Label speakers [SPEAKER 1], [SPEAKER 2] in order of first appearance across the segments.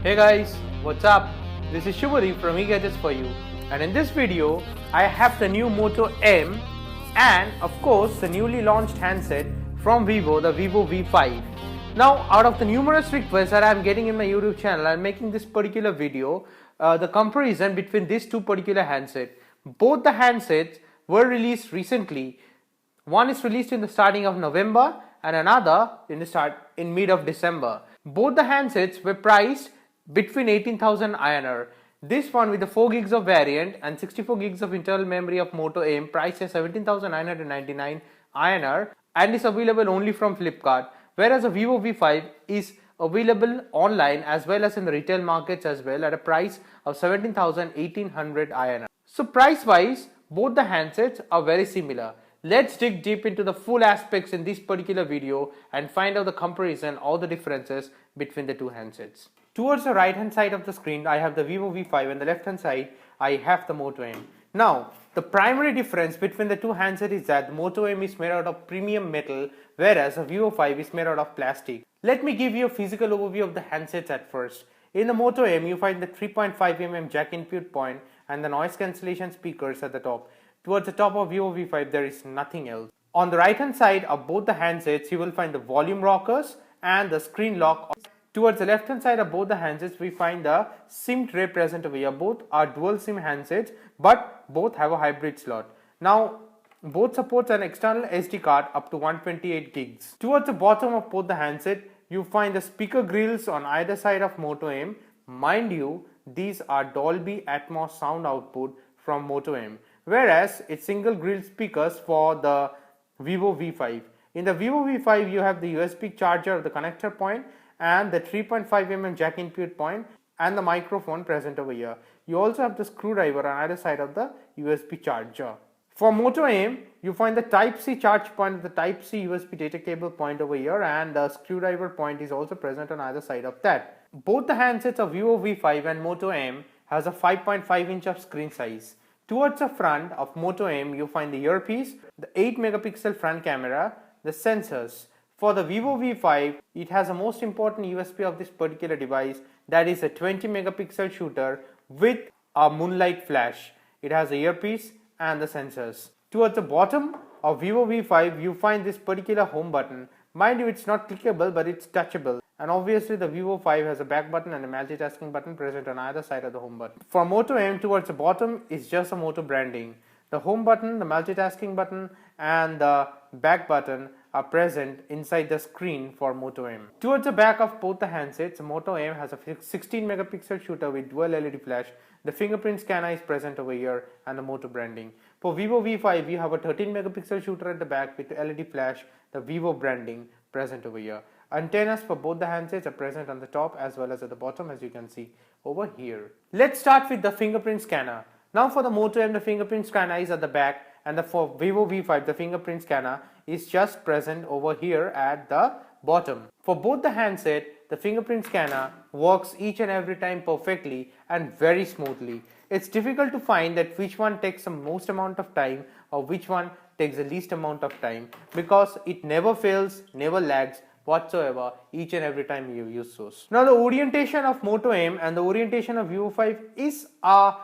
[SPEAKER 1] Hey guys, what's up? This is Shubhari from eGadgets for you, and in this video I have the new Moto M and of course the newly launched handset from Vivo, the Vivo V5. Now out of the numerous requests that I am getting in my YouTube channel, I am making this particular video, the comparison between these two particular handsets. Both the handsets were released recently. One is released in the starting of November and another in mid of December. Both the handsets were priced between 18,000 INR. This one with the 4 gigs of variant and 64 gigs of internal memory of Moto M priced at 17,999 INR and is available only from Flipkart, whereas the Vivo V5 is available online as well as in the retail markets as well at a price of 17,1800 INR. So price wise, both the handsets are very similar. Let's dig deep into the full aspects in this particular video and find out the comparison or the differences between the two handsets. Towards the right hand side of the screen, I have the Vivo V5 and the left hand side, I have the Moto M. Now, the primary difference between the two handsets is that the Moto M is made out of premium metal, whereas the Vivo 5 is made out of plastic. Let me give you a physical overview of the handsets at first. In the Moto M, you find the 3.5mm jack input point and the noise cancellation speakers at the top. Towards the top of Vivo V5, there is nothing else. On the right hand side of both the handsets, you will find the volume rockers and the screen lock. Towards the left hand side of both the handsets, we find the SIM tray present over here. Both are dual SIM handsets, but both have a hybrid slot. Now, both supports an external SD card up to 128 gigs. Towards the bottom of both the handset, you find the speaker grills on either side of Moto M. Mind you, these are Dolby Atmos sound output from Moto M, whereas it's single grill speakers for the Vivo V5. In the Vivo V5, you have the USB charger of the connector point and the 3.5mm jack input point and the microphone present over here. You also have the screwdriver on either side of the USB charger. For Moto M, you find the Type-C charge point, the Type-C USB data cable point over here, and the screwdriver point is also present on either side of that. Both the handsets of Vivo V5 and Moto M has a 5.5 inch of screen size. Towards the front of Moto M, you find the earpiece, the 8 megapixel front camera, the sensors. For the Vivo V5, it has the most important USP of this particular device, that is a 20 megapixel shooter with a moonlight flash. It has the earpiece and the sensors. Towards the bottom of Vivo V5, you find this particular home button. Mind you, it's not clickable, but it's touchable. And obviously the Vivo 5 has a back button and a multitasking button present on either side of the home button. For Moto M, towards the bottom is just a Moto branding. The home button, the multitasking button and the back button are present inside the screen for Moto M. Towards the back of both the handsets, Moto M has a 16 megapixel shooter with dual LED flash. The fingerprint scanner is present over here and the Moto branding. For Vivo V5, we have a 13 megapixel shooter at the back with LED flash, the Vivo branding present over here. Antennas for both the handsets are present on the top as well as at the bottom, as you can see over here. Let's start with the fingerprint scanner. Now for the Moto M, the fingerprint scanner is at the back, and for Vivo V5, the fingerprint scanner is just present over here at the bottom. For both the handset, the fingerprint scanner works each and every time perfectly and very smoothly. It's difficult to find that which one takes the most amount of time or which one takes the least amount of time, because it never fails, never lags whatsoever each and every time you use those. Now the orientation of Moto M and the orientation of Vivo 5 is a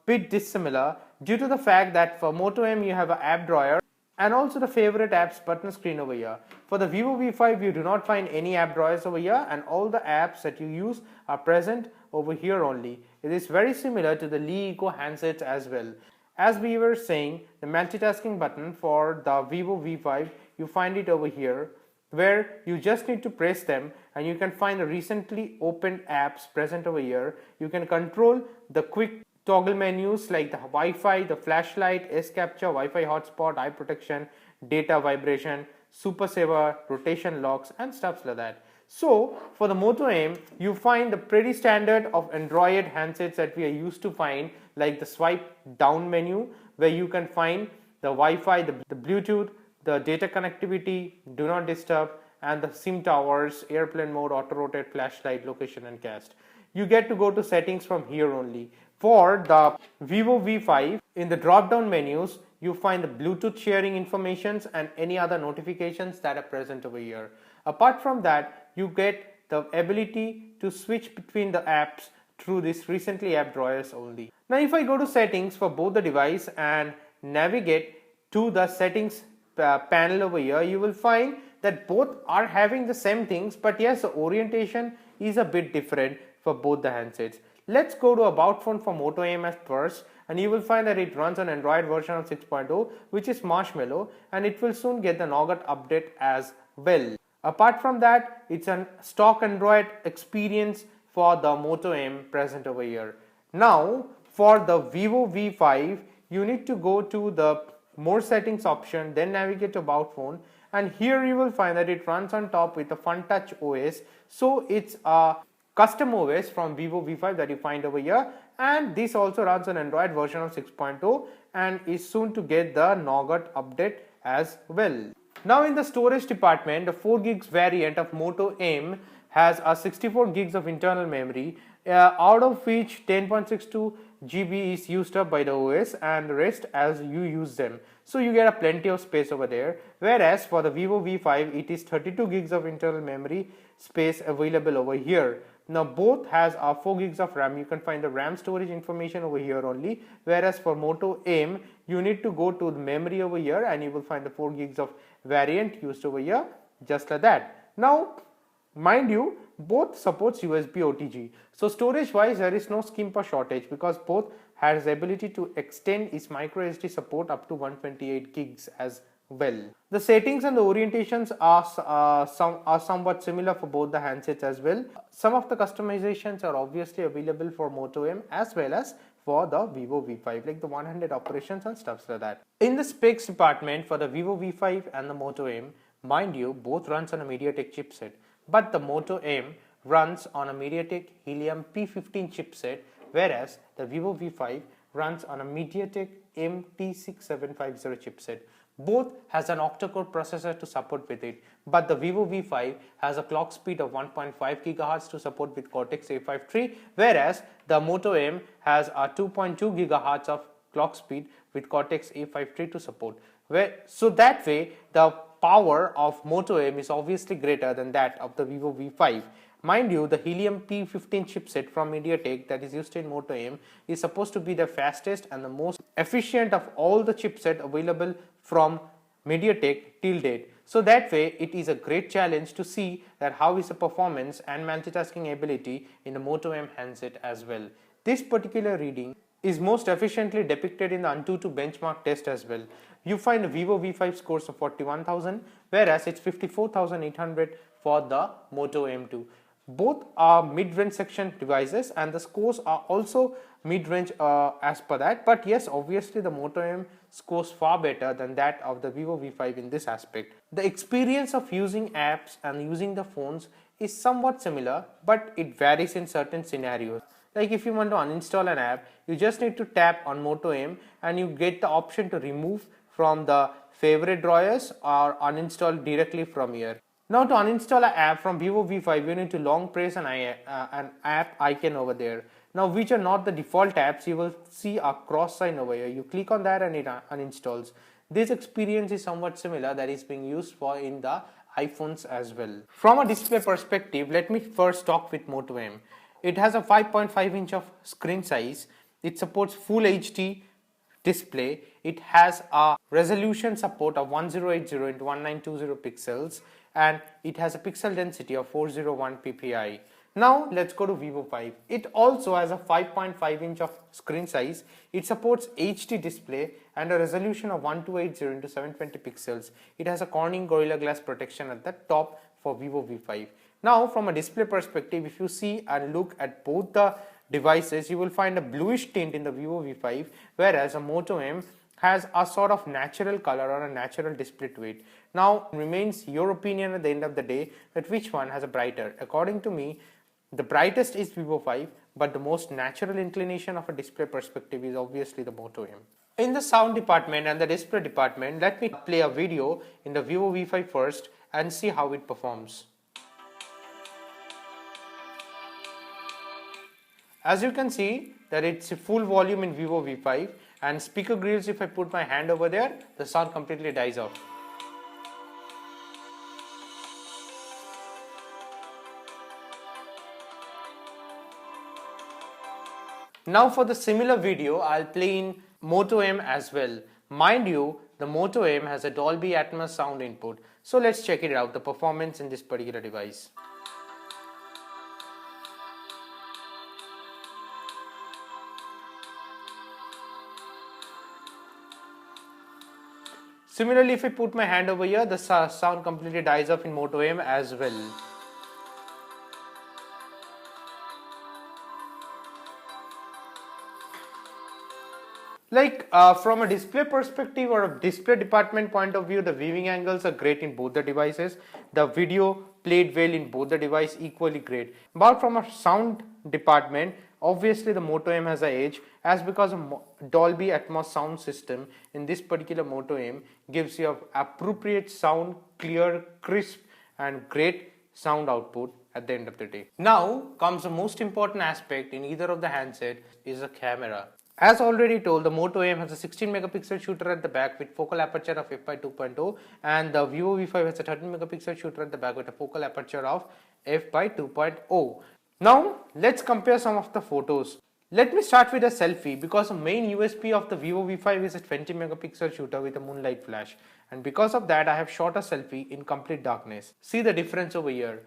[SPEAKER 1] bit dissimilar due to the fact that for Moto M you have an app drawer and also the favorite apps button screen over here. For the Vivo V5, you do not find any app drawers over here, and all the apps that you use are present over here only. It is very similar to the Lee Eco handsets as well. As we were saying, the multitasking button for the Vivo V5, you find it over here, where you just need to press them and you can find the recently opened apps present over here. You can control the quick toggle menus like the Wi-Fi, the flashlight, S-Capture, Wi-Fi hotspot, eye protection, data vibration, super saver, rotation locks and stuff like that. So for the Moto M, you find the pretty standard of Android handsets that we are used to find, like the swipe down menu where you can find the Wi-Fi, the Bluetooth, the data connectivity, do not disturb, and the SIM towers, airplane mode, auto rotate, flashlight, location and cast. You get to go to settings from here only. For the Vivo V5, in the drop down menus, you find the Bluetooth sharing informations and any other notifications that are present over here. Apart from that, you get the ability to switch between the apps through this recently app drawers only. Now if I go to settings for both the device and navigate to the settings panel over here, you will find that both are having the same things, but yes, the orientation is a bit different for both the handsets. Let's go to about phone for Moto M at first, and you will find that it runs on Android version of 6.0, which is Marshmallow, and it will soon get the Nougat update as well. Apart from that, it's a stock Android experience for the Moto M present over here. Now for the Vivo V5, you need to go to the more settings option, then navigate to about phone, and here you will find that it runs on top with a FunTouch OS. So it's a custom OS from Vivo V5 that you find over here, and this also runs on Android version of 6.0 and is soon to get the Nougat update as well. Now in the storage department, the 4 gigs variant of Moto M has a 64 gigs of internal memory, out of which 10.62 GB is used up by the OS and the rest as you use them. So you get a plenty of space over there, whereas for the Vivo V5 it is 32 gigs of internal memory space available over here. Now both has 4 gigs of RAM. You can find the RAM storage information over here only, whereas for Moto M you need to go to the memory over here and you will find the 4 gigs of variant used over here, just like that. Now mind you, both supports USB OTG. So storage wise there is no skimp or shortage because both has the ability to extend its micro SD support up to 128 gigs as well. The settings and the orientations are somewhat similar for both the handsets as well. Some of the customizations are obviously available for Moto M as well as for the Vivo V5, like the one-handed operations and stuff like that. In the specs department for the Vivo V5 and the Moto M, mind you, both runs on a MediaTek chipset, but the Moto M runs on a MediaTek Helium P15 chipset, whereas the Vivo V5 runs on a MediaTek MT6750 chipset. Both has an octa-core processor to support with it, but the Vivo V5 has a clock speed of 1.5 GHz to support with Cortex A53, whereas the Moto M has a 2.2 GHz of clock speed with Cortex A53 to support. So that way the power of Moto M is obviously greater than that of the Vivo V5. Mind you, the Helium P15 chipset from MediaTek that is used in Moto M is supposed to be the fastest and the most efficient of all the chipset available from MediaTek till date. So that way it is a great challenge to see that how is the performance and multitasking ability in the Moto M handset as well. This particular reading is most efficiently depicted in the Antutu benchmark test as well. You find the Vivo V5 scores of 41,000, whereas it's 54,800 for the Moto M2. Both are mid-range section devices and the scores are also mid-range as per that, but yes, obviously the Moto M scores far better than that of the Vivo V5 in this aspect. The experience of using apps and using the phones is somewhat similar, but it varies in certain scenarios. Like if you want to uninstall an app, you just need to tap on Moto M and you get the option to remove from the favorite drawers or uninstall directly from here. Now to uninstall an app from Vivo V5, you need to long press an app icon over there. Now which are not the default apps, you will see a cross sign over here. You click on that and it uninstalls. This experience is somewhat similar that is being used for in the iPhones as well. From a display perspective, let me first talk with Moto M. It has a 5.5 inch of screen size. It supports Full HD display. It has a resolution support of 1080 into 1920 pixels and it has a pixel density of 401 ppi. Now let's go to Vivo 5. It also has a 5.5 inch of screen size. It supports HD display and a resolution of 1280 into 720 pixels. It has a Corning Gorilla Glass protection at the top for Vivo V5. Now from a display perspective, if you see and look at both the devices, you will find a bluish tint in the Vivo V5, whereas a Moto M has a sort of natural color or a natural display to it. Now remains your opinion at the end of the day that which one has a brighter. According to me, the brightest is Vivo 5, but the most natural inclination of a display perspective is obviously the Moto M. In the sound department and the display department, let me play a video in the Vivo V5 first and see how it performs. As you can see that it's a full volume in Vivo V5, and speaker grills, if I put my hand over there, the sound completely dies off. Now for the similar video, I'll play in Moto M as well. Mind you, the Moto M has a Dolby Atmos sound input. So let's check it out, the performance in this particular device. Similarly, if I put my hand over here, the sound completely dies off in Moto M as well. Like from a display perspective or a display department point of view, the viewing angles are great in both the devices. The video played well in both the device, equally great. But from a sound department, obviously the Moto M has an edge, as because of Dolby Atmos sound system in this particular Moto M gives you appropriate sound, clear, crisp and great sound output at the end of the day. Now comes the most important aspect in either of the handset is the camera. As already told, the Moto M has a 16 megapixel shooter at the back with focal aperture of f/2.0, and the Vivo V5 has a 13 megapixel shooter at the back with a focal aperture of f/2.0. Now let's compare some of the photos. Let me start with a selfie, because the main USP of the Vivo V5 is a 20 megapixel shooter with a moonlight flash, and because of that I have shot a selfie in complete darkness. See the difference over here.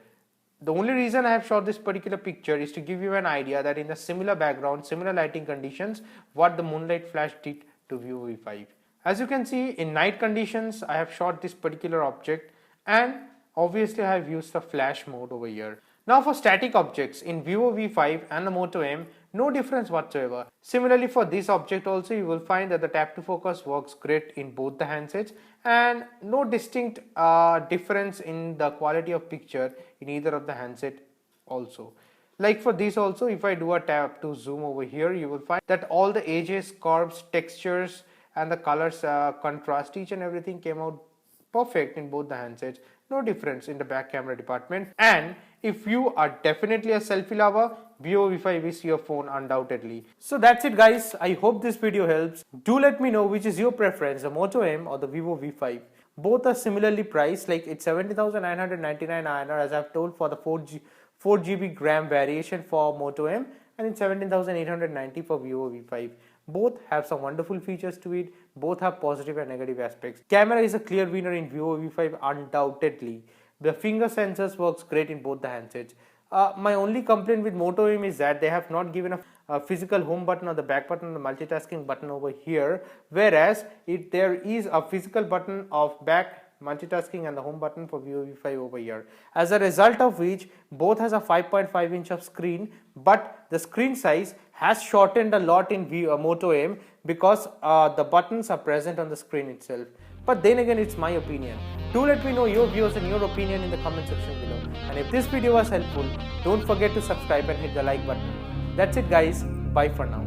[SPEAKER 1] The only reason I have shot this particular picture is to give you an idea that in the similar background, similar lighting conditions, what the moonlight flash did to Vivo V5. As you can see, in night conditions I have shot this particular object, and obviously I have used the flash mode over here. Now for static objects in Vivo V5 and the Moto M, no difference whatsoever. Similarly for this object also, you will find that the tap to focus works great in both the handsets, and no distinct difference in the quality of picture in either of the handset also. Like for this also, if I do a tap to zoom over here, you will find that all the edges, curves, textures and the colors contrast, each and everything came out perfect in both the handsets. No difference in the back camera department. And if you are definitely a selfie lover, Vivo V5 is your phone undoubtedly. So that's it guys, I hope this video helps. Do let me know which is your preference, the Moto M or the Vivo V5. Both are similarly priced, like it's 70,999 INR as I've told for the 4GB RAM variation for Moto M, and it's 17,890 for Vivo V5. Both have some wonderful features to it, both have positive and negative aspects. Camera is a clear winner in Vivo V5 undoubtedly. The finger sensors works great in both the handsets. My only complaint with Moto M is that they have not given a physical home button or the back button or the multitasking button over here, whereas there is a physical button of back multitasking and the home button for Vivo V5 over here. As a result of which, both has a 5.5 inch of screen, but the screen size has shortened a lot in Moto M because the buttons are present on the screen itself. But then again, it's my opinion. Do let me know your views and your opinion in the comment section below. And if this video was helpful, don't forget to subscribe and hit the like button. That's it guys, bye for now.